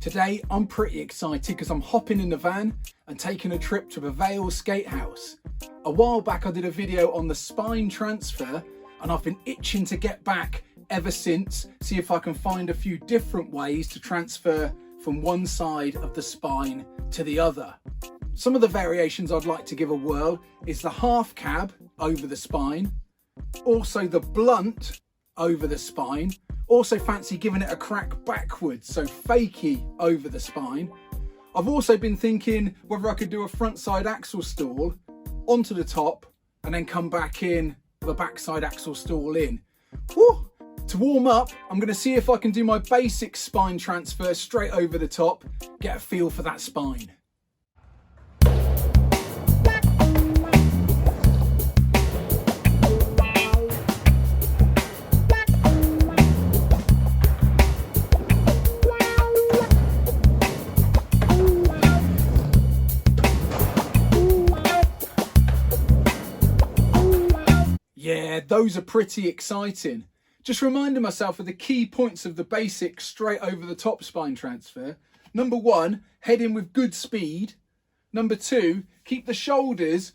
Today I'm pretty excited because I'm hopping in the van and taking a trip to Prevail skate house. A while back I did a video on the spine transfer and I've been itching to get back ever since, see if I can find a few different ways to transfer from one side of the spine to the other. Some of the variations I'd like to give a whirl is the half cab over the spine, also the blunt over the spine, also fancy giving it a crack backwards, so fakie over the spine. I've also been thinking whether I could do a frontside axle stall onto the top and then come back in with a backside axle stall in. Whew. To warm up, I'm going to see if I can do my basic spine transfer straight over the top, get a feel for that spine. Yeah, those are pretty exciting. Just reminding myself of the key points of the basic straight over the top spine transfer. Number one, head in with good speed. Number two, keep the shoulders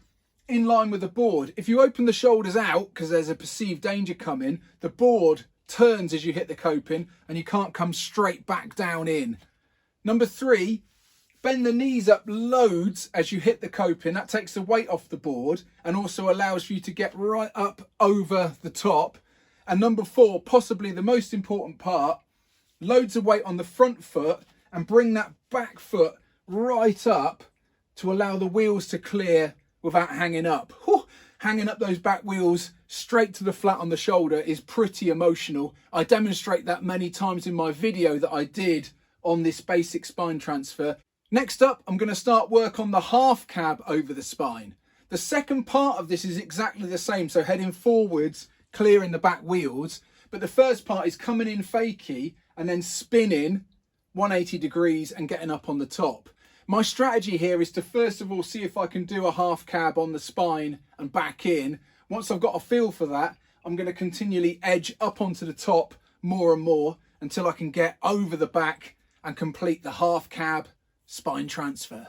in line with the board. If you open the shoulders out because there's a perceived danger coming, the board turns as you hit the coping and you can't come straight back down in. Number three, bend the knees up loads as you hit the coping. That takes the weight off the board and also allows you to get right up over the top. And number four, possibly the most important part, loads of weight on the front foot and bring that back foot right up to allow the wheels to clear without hanging up. Whew, hanging up those back wheels straight to the flat on the shoulder is pretty emotional. I demonstrate that many times in my video that I did on this basic spine transfer. Next up, I'm going to start work on the half cab over the spine. The second part of this is exactly the same, so heading forwards, clearing the back wheels, but the first part is coming in fakie and then spinning 180 degrees and getting up on the top. My strategy here is to first of all see if I can do a half cab on the spine and back in. Once I've got a feel for that, I'm going to continually edge up onto the top more and more until I can get over the back and complete the half cab spine transfer.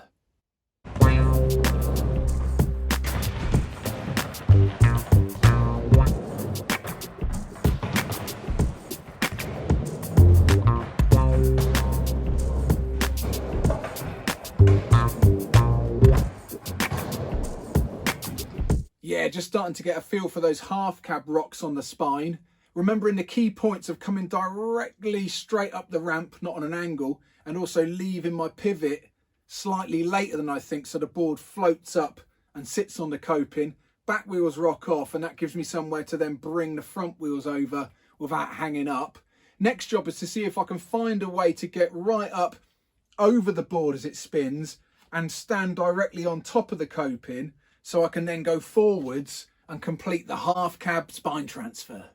Yeah, just starting to get a feel for those half cab rocks on the spine. Remembering the key points of coming directly straight up the ramp, not on an angle, and also leaving my pivot slightly later than I think, so the board floats up and sits on the coping. Back wheels rock off, and that gives me somewhere to then bring the front wheels over without hanging up. Next job is to see if I can find a way to get right up over the board as it spins and stand directly on top of the coping, so I can then go forwards and complete the half cab spine transfer.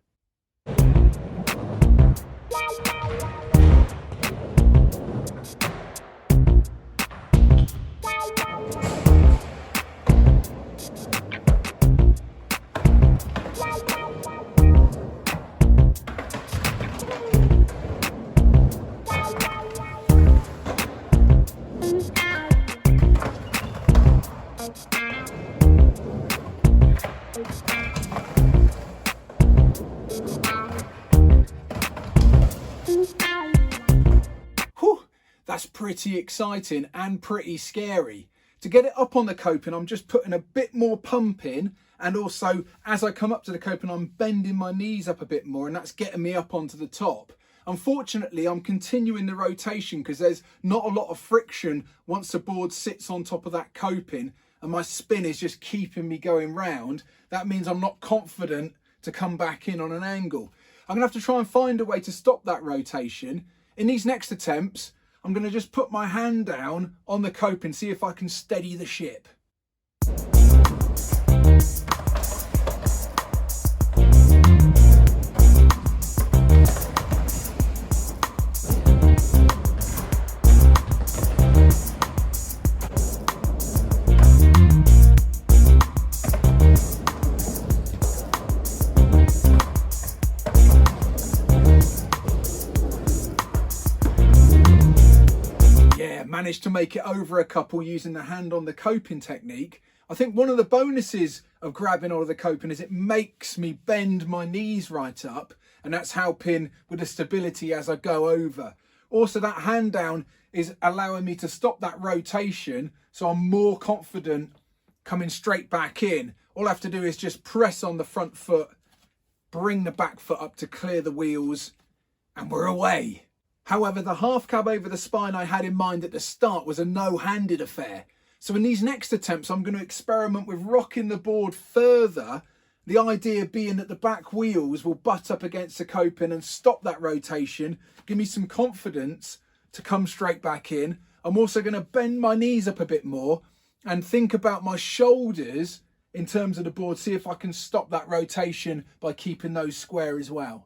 That's pretty exciting and pretty scary. To get it up on the coping, I'm just putting a bit more pump in, and also as I come up to the coping, I'm bending my knees up a bit more, and that's getting me up onto the top. Unfortunately, I'm continuing the rotation because there's not a lot of friction once the board sits on top of that coping, and my spin is just keeping me going round. That means I'm not confident to come back in on an angle. I'm gonna have to try and find a way to stop that rotation. In these next attempts, I'm going to just put my hand down on the coping, see if I can steady the ship. managed to make it over a couple using the hand on the coping technique. I think one of the bonuses of grabbing hold of the coping is it makes me bend my knees right up, and that's helping with the stability as I go over. Also, that hand down is allowing me to stop that rotation, so I'm more confident coming straight back in. All I have to do is just press on the front foot, bring the back foot up to clear the wheels, and we're away. However, the half cab over the spine I had in mind at the start was a no-handed affair. So in these next attempts, I'm going to experiment with rocking the board further. The idea being that the back wheels will butt up against the coping and stop that rotation, give me some confidence to come straight back in. I'm also going to bend my knees up a bit more and think about my shoulders in terms of the board, see if I can stop that rotation by keeping those square as well.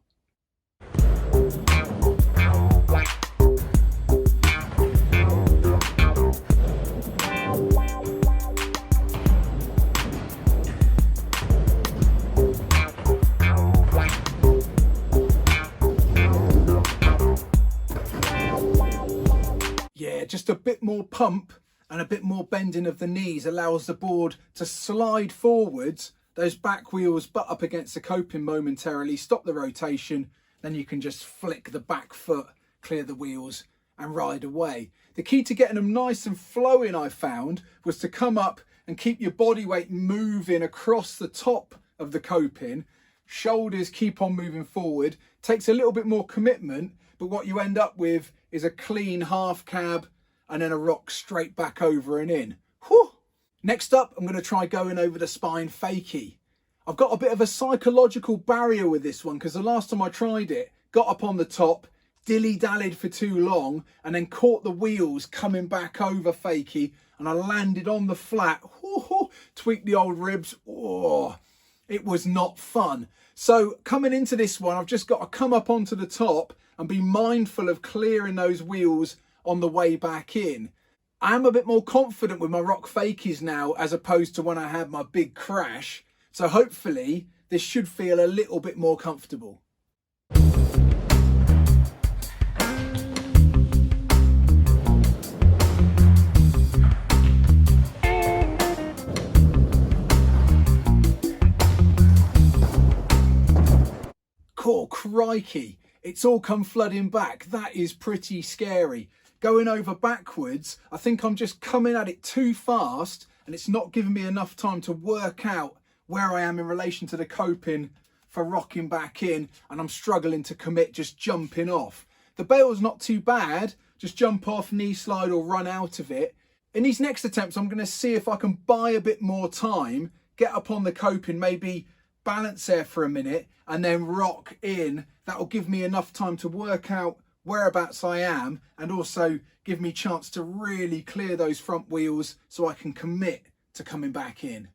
Yeah, just a bit more pump and a bit more bending of the knees allows the board to slide forwards. Those back wheels butt up against the coping momentarily, stop the rotation, then you can just flick the back foot, clear the wheels and ride away. The key to getting them nice and flowing, I found, was to come up and keep your body weight moving across the top of the coping. Shoulders keep on moving forward. Takes a little bit more commitment, but what you end up with is a clean half cab and then a rock straight back over and in. Whew. Next up, I'm going to try going over the spine fakie. I've got a bit of a psychological barrier with this one because the last time I tried it, got up on the top, dilly-dallied for too long, and then caught the wheels coming back over fakie, and I landed on the flat, tweaked the old ribs. Oh, it was not fun. So coming into this one, I've just got to come up onto the top and be mindful of clearing those wheels on the way back in. I am a bit more confident with my rock fakies now as opposed to when I had my big crash. So hopefully this should feel a little bit more comfortable. Oh, crikey. It's all come flooding back. That is pretty scary. Going over backwards, I think I'm just coming at it too fast and it's not giving me enough time to work out where I am in relation to the coping for rocking back in, and I'm struggling to commit just jumping off. The bail's not too bad, just jump off, knee slide or run out of it. In these next attempts, I'm going to see if I can buy a bit more time, get up on the coping, maybe balance there for a minute and then rock in. That'll give me enough time to work out whereabouts I am and also give me a chance to really clear those front wheels so I can commit to coming back in.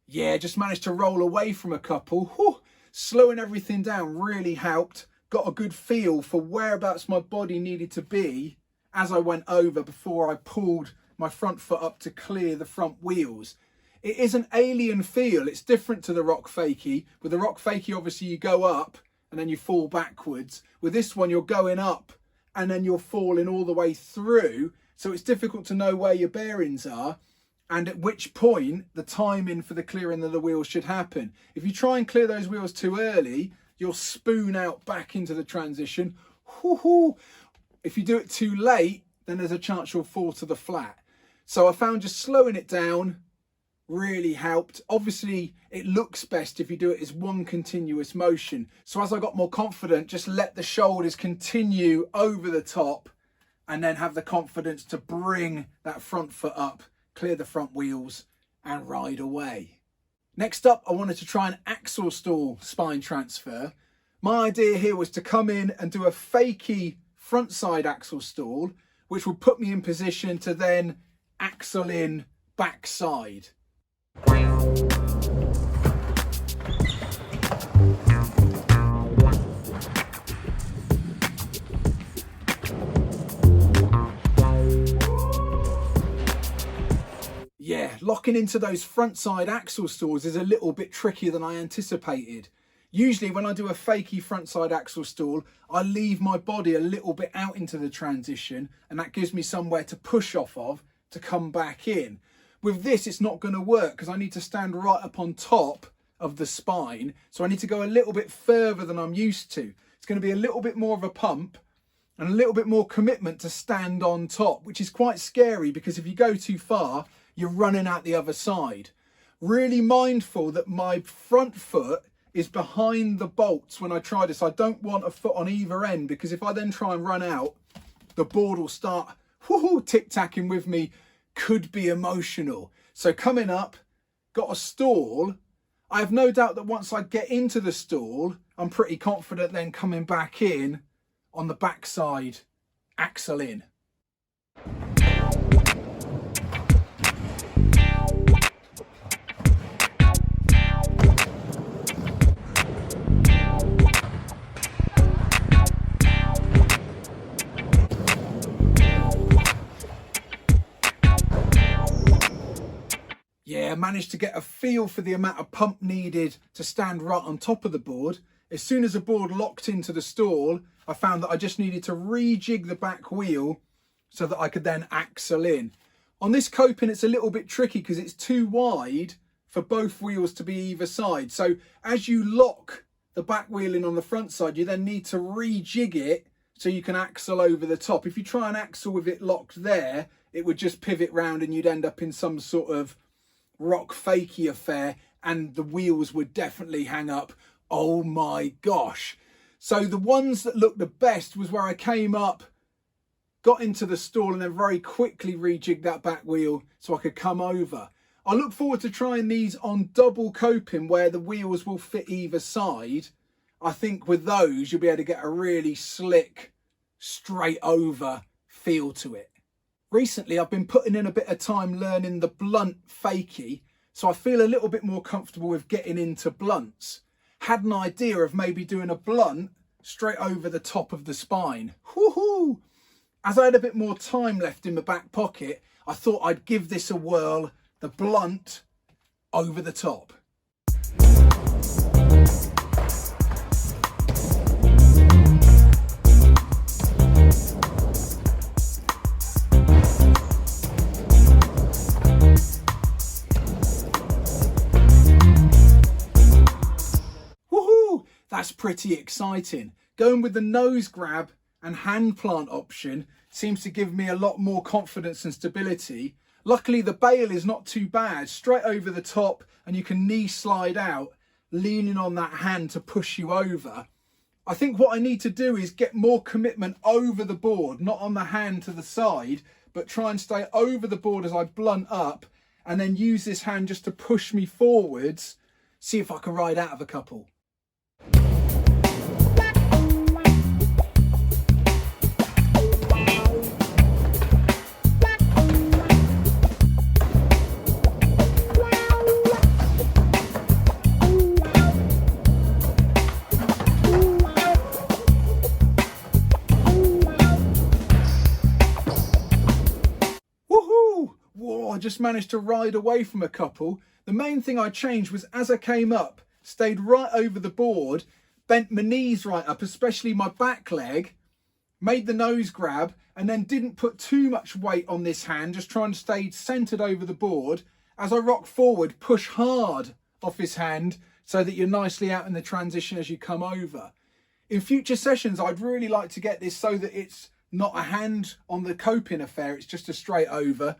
Yeah, just managed to roll away from a couple. Whew. Slowing everything down really helped. Got a good feel for whereabouts my body needed to be as I went over before I pulled my front foot up to clear the front wheels. It is an alien feel. It's different to the rock fakie. With the rock fakie, obviously you go up and then you fall backwards. With this one, you're going up and then you're falling all the way through. So it's difficult to know where your bearings are and at which point the timing for the clearing of the wheels should happen. If you try and clear those wheels too early, you'll spoon out back into the transition. If you do it too late, then there's a chance you'll fall to the flat. So I found just slowing it down really helped. Obviously, it looks best if you do it as one continuous motion. So as I got more confident, just let the shoulders continue over the top and then have the confidence to bring that front foot up, clear the front wheels and ride away. Next up, I wanted to try an axle stall spine transfer. My idea here was to come in and do a fakie frontside axle stall, which will put me in position to then axle in backside. Yeah, locking into those frontside axle stalls is a little bit trickier than I anticipated. Usually when I do a Fakie frontside axle stall, I leave my body a little bit out into the transition, and that gives me somewhere to push off of to come back in. With this, it's not going to work because I need to stand right up on top of the spine. So I need to go a little bit further than I'm used to. It's going to be a little bit more of a pump and a little bit more commitment to stand on top, which is quite scary because if you go too far, you're running out the other side. Really mindful that my front foot is behind the bolts when I try this. I don't want a foot on either end because if I then try and run out, the board will start tic-tacking with me. Could be emotional. So coming up, got a stall. I have no doubt that once I get into the stall, I'm pretty confident then coming back in on the backside, axle in. Yeah, I managed to get a feel for the amount of pump needed to stand right on top of the board. As soon as the board locked into the stall, I found that I just needed to rejig the back wheel so that I could then axle in. On this coping, it's a little bit tricky because it's too wide for both wheels to be either side. So as you lock the back wheel in on the front side, you then need to rejig it so you can axle over the top. If you try and axle with it locked there, it would just pivot round and you'd end up in some sort of rock Fakie affair and the wheels would definitely hang up. Oh my gosh. So the ones that looked the best was where I came up, got into the stall and then very quickly rejigged that back wheel so I could come over. I look forward to trying these on double coping where the wheels will fit either side. I think with those you'll be able to get a really slick, straight over feel to it. Recently, I've been putting in a bit of time learning the blunt Fakie, so I feel a little bit more comfortable with getting into blunts. Had an idea of maybe doing a blunt straight over the top of the spine. Woohoo! As I had a bit more time left in my back pocket, I thought I'd give this a whirl, the blunt over the top. That's pretty exciting. Going with the nose grab and hand plant option seems to give me a lot more confidence and stability. Luckily the bail is not too bad, straight over the top, and you can knee slide out, leaning on that hand to push you over. I think what I need to do is get more commitment over the board, not on the hand to the side, but try and stay over the board as I blunt up and then use this hand just to push me forwards, see if I can ride out of a couple. I just managed to ride away from a couple. The main thing I changed was as I came up, stayed right over the board, bent my knees right up, especially my back leg, made the nose grab, and then didn't put too much weight on this hand, just trying to stay centered over the board. As I rock forward, push hard off his hand so that you're nicely out in the transition as you come over. In future sessions, I'd really like to get this so that it's not a hand on the coping affair, it's just a straight over.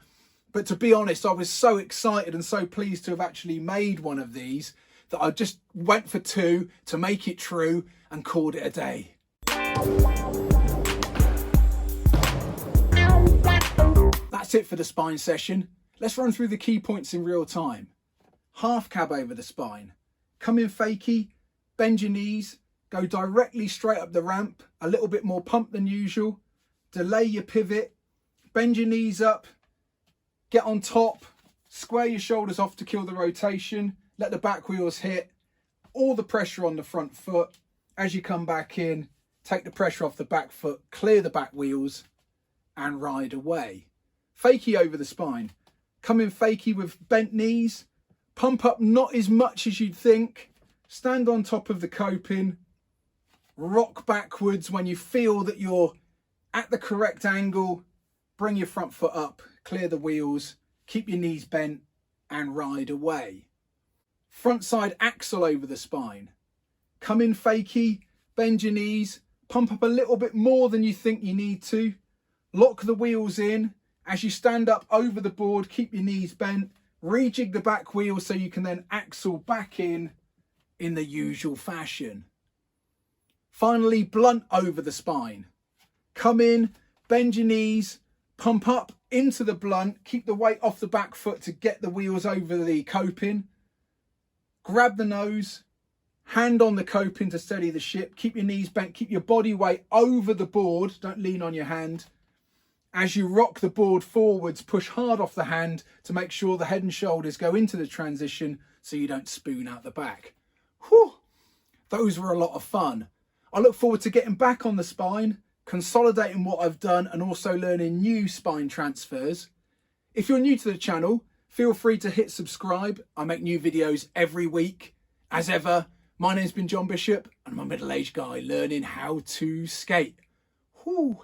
But to be honest, I was so excited and so pleased to have actually made one of these that I just went for two to make it true and called it a day. That's it for the spine session. Let's run through the key points in real time. Half cab over the spine. Come in Fakie, bend your knees, go directly straight up the ramp a little bit more pump than usual. Delay your pivot, bend your knees up, get on top, square your shoulders off to kill the rotation, let the back wheels hit, all the pressure on the front foot. As you come back in, take the pressure off the back foot, clear the back wheels and ride away. Fakie over the spine. Come in fakie with bent knees, pump up not as much as you'd think, stand on top of the coping, rock backwards when you feel that you're at the correct angle, bring your front foot up, clear the wheels, keep your knees bent and ride away. Frontside axle over the spine. Come in fakie, bend your knees, pump up a little bit more than you think you need to, lock the wheels in. As you stand up over the board, keep your knees bent, rejig the back wheel so you can then axle back in the usual fashion. Finally, blunt over the spine. Come in, bend your knees, pump up into the blunt, keep the weight off the back foot to get the wheels over the coping. Grab the nose, hand on the coping to steady the ship, keep your knees bent, keep your body weight over the board, don't lean on your hand. As you rock the board forwards, push hard off the hand to make sure the head and shoulders go into the transition so you don't spoon out the back. Whew, those were a lot of fun. I look forward to getting back on the spine, consolidating what I've done and also learning new spine transfers. If you're new to the channel, feel free to hit subscribe. I make new videos every week. As ever, my name's been John Bishop and I'm a middle-aged guy learning how to skate. Whew.